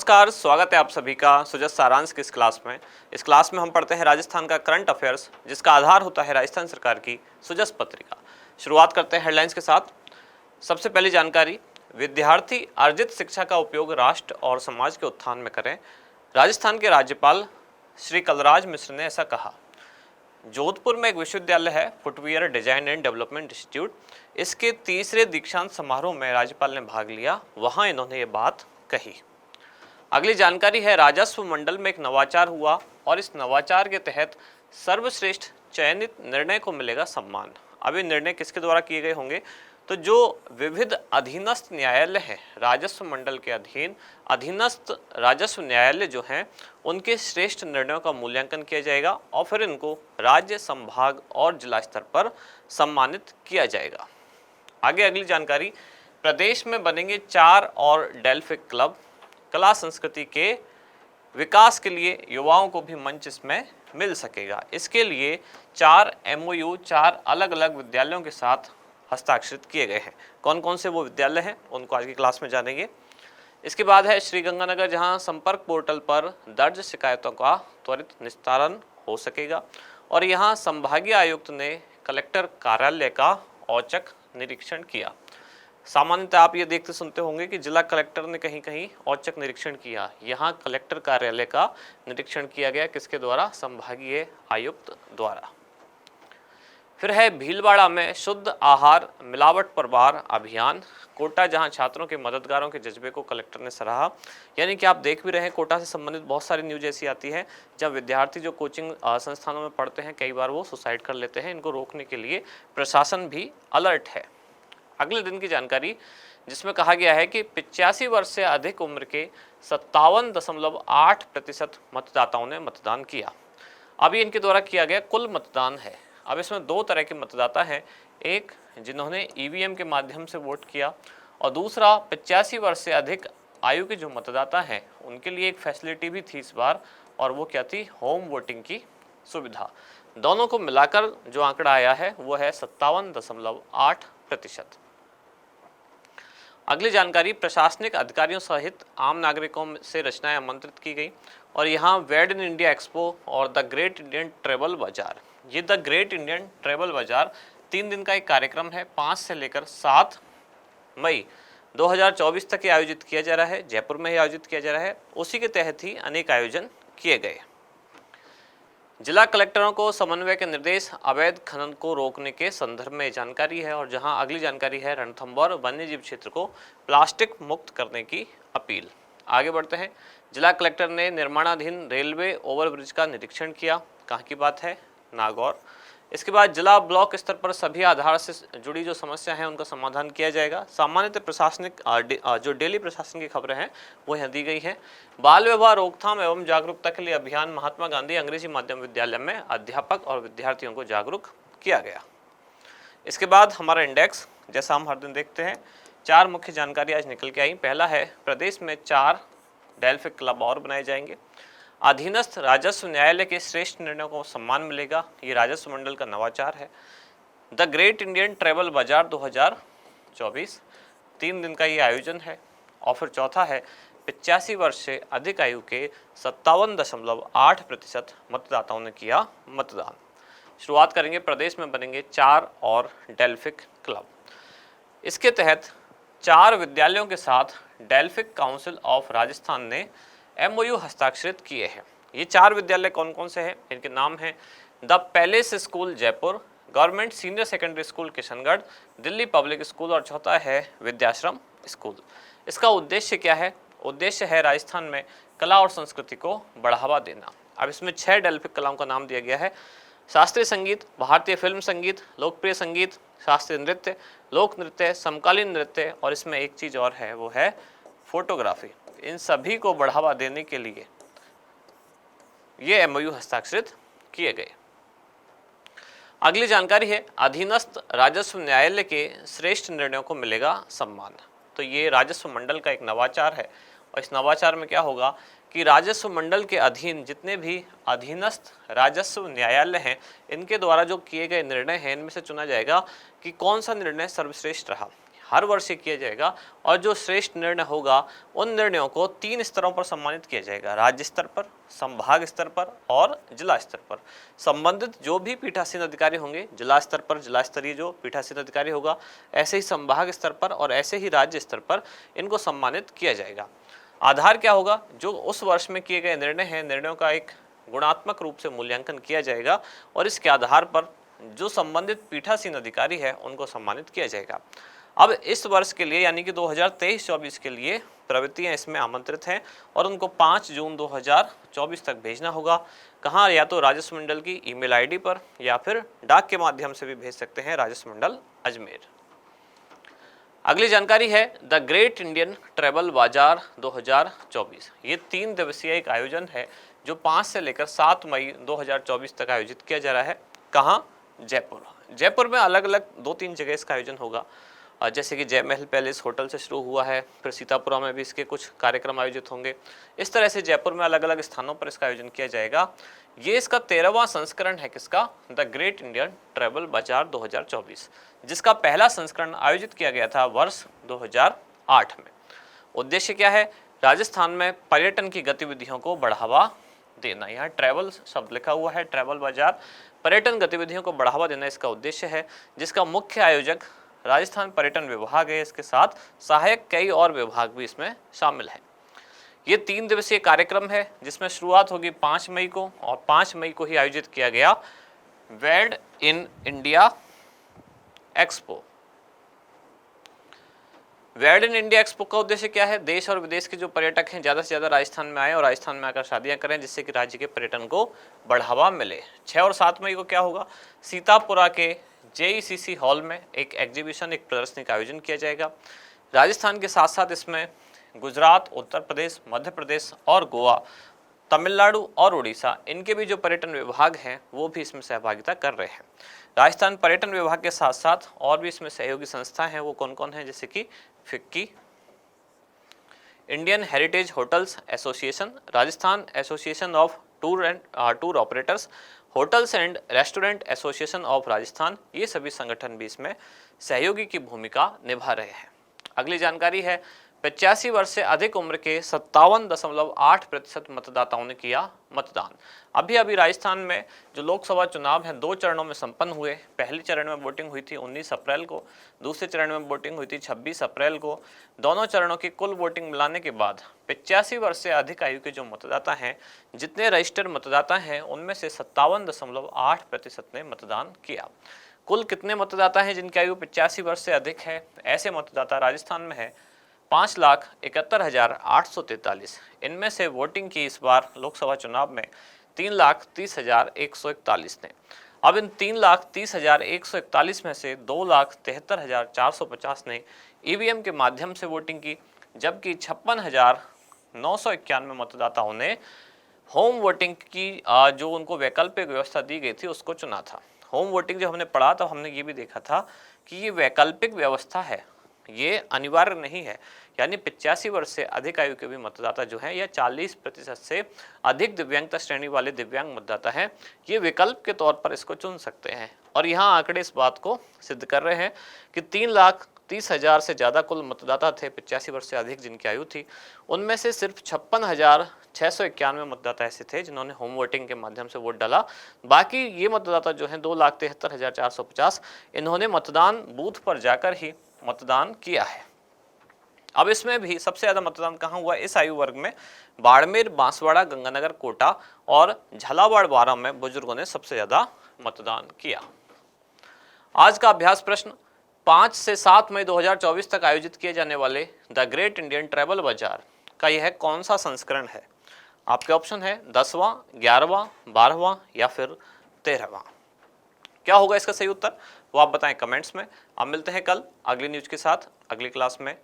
नमस्कार, स्वागत है आप सभी का सुजस सारांश की इस क्लास में। इस क्लास में हम पढ़ते हैं राजस्थान का करंट अफेयर्स, जिसका आधार होता है राजस्थान सरकार की सुजस पत्रिका। शुरुआत करते हैं हेडलाइंस के साथ। सबसे पहली जानकारी, विद्यार्थी अर्जित शिक्षा का उपयोग राष्ट्र और समाज के उत्थान में करें। राजस्थान के राज्यपाल श्री कलराज मिश्र ने ऐसा कहा। जोधपुर में एक विश्वविद्यालय है, footwear design and development institute. इसके तीसरे दीक्षांत समारोह में राज्यपाल ने भाग लिया, वहां इन्होंने ये बात कही। अगली जानकारी है, राजस्व मंडल में एक नवाचार हुआ और इस नवाचार के तहत सर्वश्रेष्ठ चयनित निर्णय को मिलेगा सम्मान। अब ये निर्णय किसके द्वारा किए गए होंगे? तो जो विविध अधीनस्थ न्यायालय हैं राजस्व मंडल के अधीन, अधीनस्थ राजस्व न्यायालय जो हैं उनके श्रेष्ठ निर्णयों का मूल्यांकन किया जाएगा और फिर इनको राज्य, संभाग और जिला स्तर पर सम्मानित किया जाएगा। आगे अगली जानकारी, प्रदेश में बनेंगे 4 और डेल्फिक क्लब। कला संस्कृति के विकास के लिए युवाओं को भी मंच इसमें मिल सकेगा। इसके लिए 4 MOU 4 अलग अलग विद्यालयों के साथ हस्ताक्षरित किए गए हैं। कौन कौन से वो विद्यालय हैं उनको आज की क्लास में जानेंगे। इसके बाद है श्रीगंगानगर, जहां संपर्क पोर्टल पर दर्ज शिकायतों का त्वरित निस्तारण हो सकेगा और यहां संभागीय आयुक्त ने कलेक्टर कार्यालय का औचक निरीक्षण किया। सामान्यतः आप ये देखते सुनते होंगे कि जिला कलेक्टर ने कहीं कहीं औचक निरीक्षण किया, यहाँ कलेक्टर कार्यालय का निरीक्षण किया गया। किसके द्वारा? संभागीय आयुक्त द्वारा। फिर है भीलवाड़ा में शुद्ध आहार मिलावट पर पार अभियान। कोटा, जहां छात्रों के मददगारों के जज्बे को कलेक्टर ने सराहा। यानी कि आप देख भी रहे हैं, कोटा से संबंधित बहुत सारी न्यूज ऐसी आती है जब विद्यार्थी जो कोचिंग संस्थानों में पढ़ते हैं कई बार वो सुसाइड कर लेते हैं। इनको रोकने के लिए प्रशासन भी अलर्ट है। अगले दिन की जानकारी, जिसमें कहा गया है कि 85 वर्ष से अधिक उम्र के 57.8% मतदाताओं ने मतदान किया। अभी इनके द्वारा किया गया कुल मतदान है। अब इसमें 2 तरह के मतदाता हैं, एक जिन्होंने EVM के माध्यम से वोट किया और दूसरा 85 वर्ष से अधिक आयु के जो मतदाता हैं उनके लिए एक फैसिलिटी भी थी इस बार, और वो क्या थी? होम वोटिंग की सुविधा। दोनों को मिलाकर जो आंकड़ा आया है वो है 57.8%। अगली जानकारी, प्रशासनिक अधिकारियों सहित आम नागरिकों से रचनाएं आमंत्रित की गई और यहाँ वेड इन इंडिया एक्सपो और द ग्रेट इंडियन ट्रेवल बाजार, ये द ग्रेट इंडियन ट्रेवल बाजार 3 दिन का एक कार्यक्रम है। 5 से लेकर 7 मई 2024 तक ये आयोजित किया जा रहा है। जयपुर में ही आयोजित किया जा रहा है। उसी के तहत ही अनेक आयोजन किए गए। जिला कलेक्टरों को समन्वय के निर्देश, अवैध खनन को रोकने के संदर्भ में जानकारी है। और जहां अगली जानकारी है, रणथंभौर वन्यजीव क्षेत्र को प्लास्टिक मुक्त करने की अपील। आगे बढ़ते हैं। जिला कलेक्टर ने निर्माणाधीन रेलवे ओवरब्रिज का निरीक्षण किया। कहाँ की बात है? नागौर। इसके बाद जिला ब्लॉक स्तर पर सभी आधार से जुड़ी जो समस्या है उनका समाधान किया जाएगा। सामान्यतः प्रशासनिक जो डेली प्रशासन की खबरें हैं वो यहाँ दी गई हैं। बाल विवाह रोकथाम एवं जागरूकता के लिए अभियान, महात्मा गांधी अंग्रेजी माध्यम विद्यालय में अध्यापक और विद्यार्थियों को जागरूक किया गया। इसके बाद हमारा इंडेक्स, जैसा हम हर दिन देखते हैं, 4 मुख्य जानकारी आज निकल के आई। पहला है, प्रदेश में 4 डेल्फिक क्लब और बनाए जाएंगे। अधीनस्थ राजस्व न्यायालय के श्रेष्ठ निर्णयों को सम्मान मिलेगा, ये राजस्व मंडल का नवाचार है। द ग्रेट इंडियन ट्रेवल बाजार 2024, 3 दिन का ये आयोजन है। और फिर चौथा है, 85 वर्ष से अधिक आयु के 57.8% मतदाताओं ने किया मतदान। शुरुआत करेंगे, प्रदेश में बनेंगे 4 और डेल्फिक क्लब। इसके तहत 4 विद्यालयों के साथ डेल्फिक काउंसिल ऑफ राजस्थान ने MOU हस्ताक्षरित किए हैं। ये 4 विद्यालय कौन कौन से हैं? इनके नाम हैं the palace school Jaipur, government senior secondary school Kishangarh, Delhi public school और चौथा है विद्याश्रम स्कूल। इसका उद्देश्य क्या है? उद्देश्य है राजस्थान में कला और संस्कृति को बढ़ावा देना। अब इसमें 6 डेल्फिक कलाओं का नाम दिया गया है। शास्त्रीय संगीत, भारतीय फिल्म संगीत, लोकप्रिय संगीत, शास्त्रीय नृत्य, लोक नृत्य, समकालीन नृत्य और इसमें एक चीज़ और है, वो है फोटोग्राफी। इन सभी को बढ़ावा देने के लिए ये MOU हस्ताक्षरित किए गए। अगली जानकारी है, अधीनस्थ राजस्व न्यायालय के श्रेष्ठ निर्णयों को मिलेगा सम्मान। तो ये राजस्व मंडल का एक नवाचार है और इस नवाचार में क्या होगा कि राजस्व मंडल के अधीन जितने भी अधीनस्थ राजस्व न्यायालय हैं इनके द्वारा जो किए गए निर्णय हैं इनमें से चुना जाएगा कि कौन सा निर्णय सर्वश्रेष्ठ रहा। हर वर्ष ये किया जाएगा और जो श्रेष्ठ निर्णय होगा उन निर्णयों को 3 स्तरों पर सम्मानित किया जाएगा, राज्य स्तर पर, संभाग स्तर पर और जिला स्तर पर। संबंधित जो भी पीठासीन अधिकारी होंगे, जिला स्तर पर जिला स्तरीय जो पीठासीन अधिकारी होगा, ऐसे ही संभाग स्तर पर और ऐसे ही राज्य स्तर पर इनको सम्मानित किया जाएगा। आधार क्या होगा? जो उस वर्ष में किए गए निर्णय हैं, निर्णयों का एक गुणात्मक रूप से मूल्यांकन किया जाएगा और इसके आधार पर जो संबंधित पीठासीन अधिकारी है उनको सम्मानित किया जाएगा। अब इस वर्ष के लिए यानी कि 2023-24 के लिए प्रवृत्तियां इसमें आमंत्रित हैं और उनको 5 जून 2024 तक भेजना होगा। कहाँ? या तो राजस्व मंडल की ईमेल आईडी पर या फिर डाक के माध्यम से भी भेज सकते हैं, राजस्व मंडल अजमेर। अगली जानकारी है द ग्रेट इंडियन ट्रैवल बाजार 2024। ये 3 दिवसीय एक आयोजन है जो 5 से लेकर 7 मई 2024 तक आयोजित किया जा रहा है। कहाँ? जयपुर। जयपुर में अलग अलग 2-3 जगह इसका आयोजन होगा, जैसे कि जय महल पैलेस होटल से शुरू हुआ है, फिर सीतापुरा में भी इसके कुछ कार्यक्रम आयोजित होंगे। इस तरह से जयपुर में अलग अलग स्थानों पर इसका आयोजन किया जाएगा। ये इसका 13वां संस्करण है। किसका? द ग्रेट इंडियन ट्रैवल बाजार 2024, जिसका पहला संस्करण आयोजित किया गया था वर्ष 2008 में। उद्देश्य क्या है? राजस्थान में पर्यटन की गतिविधियों को बढ़ावा देना। यहाँ ट्रैवल शब्द लिखा हुआ है, ट्रैवल बाजार, पर्यटन गतिविधियों को बढ़ावा देना इसका उद्देश्य है, जिसका मुख्य आयोजक राजस्थान पर्यटन विभाग है। इसके साथ सहायक कई और विभाग भी इसमें शामिल हैं। ये 3 दिवसीय कार्यक्रम है जिसमें शुरुआत होगी 5 मई को और 5 मई को ही आयोजित किया गया world in India expo. World in India expo का उद्देश्य क्या है? देश और विदेश के जो पर्यटक हैं ज़्यादा से ज़्यादा राजस्थान में आए और राजस्थान में आकर शादियां करें, जिससे कि राज्य के पर्यटन को बढ़ावा मिले। 6 और 7 मई को क्या होगा? सीतापुरा के JECC हॉल में एक एग्जीबिशन, एक प्रदर्शनी का आयोजन किया जाएगा। राजस्थान के साथ साथ इसमें गुजरात, उत्तर प्रदेश, मध्य प्रदेश और गोवा, तमिलनाडु और उड़ीसा, इनके भी जो पर्यटन विभाग हैं वो भी इसमें सहभागिता कर रहे हैं। राजस्थान पर्यटन विभाग के साथ साथ और भी इसमें सहयोगी संस्थाएं हैं। वो कौन कौन हैं? जैसे कि FICCI, Indian heritage hotels association, Rajasthan association of tour operators, hotels and restaurant association of Rajasthan, ये सभी संगठन भी इसमें सहयोगी की भूमिका निभा रहे हैं। अगली जानकारी है 85 वर्ष से अधिक उम्र के 57.8% मतदाताओं ने किया मतदान। अभी अभी राजस्थान में जो लोकसभा चुनाव हैं 2 चरणों में संपन्न हुए। पहले चरण में वोटिंग हुई थी 19 अप्रैल को, दूसरे चरण में वोटिंग हुई थी 26 अप्रैल को। दोनों चरणों की कुल वोटिंग मिलाने के बाद 85 वर्ष से अधिक आयु के जो मतदाता हैं, जितने रजिस्टर्ड मतदाता हैं, उनमें से 57.8% ने मतदान किया। कुल कितने मतदाता हैं जिनकी आयु 85 वर्ष से अधिक है? ऐसे मतदाता राजस्थान में है 5,71,843। इनमें से वोटिंग की इस बार लोकसभा चुनाव में 3,30,141 ने। अब इन 3,30,141 में से 2,73,450 ने ईवीएम के माध्यम से वोटिंग की, जबकि 56,991 मतदाताओं ने होम वोटिंग की जो उनको वैकल्पिक व्यवस्था दी गई थी उसको चुना था। होम वोटिंग जब हमने पढ़ा तो हमने ये भी देखा था कि ये वैकल्पिक व्यवस्था है, ये अनिवार्य नहीं है। यानी 85 वर्ष से अधिक आयु के भी मतदाता जो हैं या 40% से अधिक दिव्यांगता श्रेणी वाले दिव्यांग मतदाता हैं, ये विकल्प के तौर पर इसको चुन सकते हैं। और यहाँ आंकड़े इस बात को सिद्ध कर रहे हैं कि 3,30,000 से ज़्यादा कुल मतदाता थे 85 वर्ष से अधिक जिनकी आयु थी। उनमें से सिर्फ 56,691 मतदाता ऐसे थे जिन्होंने होम वोटिंग के माध्यम से वोट डाला। बाकी ये मतदाता जो हैं 2,73,450, इन्होंने मतदान बूथ पर जाकर ही मतदान किया है। अब इसमें भी सबसे ज़्यादा मतदान कहाँ हुआ? इस आयु वर्ग में बाड़मेर, बांसवाड़ा, गंगानगर, कोटा और झालावाड़, बारां में बुजुर्गों ने सबसे ज़्यादा मतदान किया। आज का अभ्यास प्रश्न, 5 से 7 मई 2024 तक आयोजित किए जाने वाले द ग्रेट इंडियन ट्रैवल बाजार का यह कौन सा संस्करण है? आपके ऑप्शन है 10वां, 11वां, 12वां या फिर 13वां। क्या होगा इसका सही उत्तर वो आप बताएं कमेंट्स में। अब मिलते हैं कल अगली न्यूज के साथ अगली क्लास में।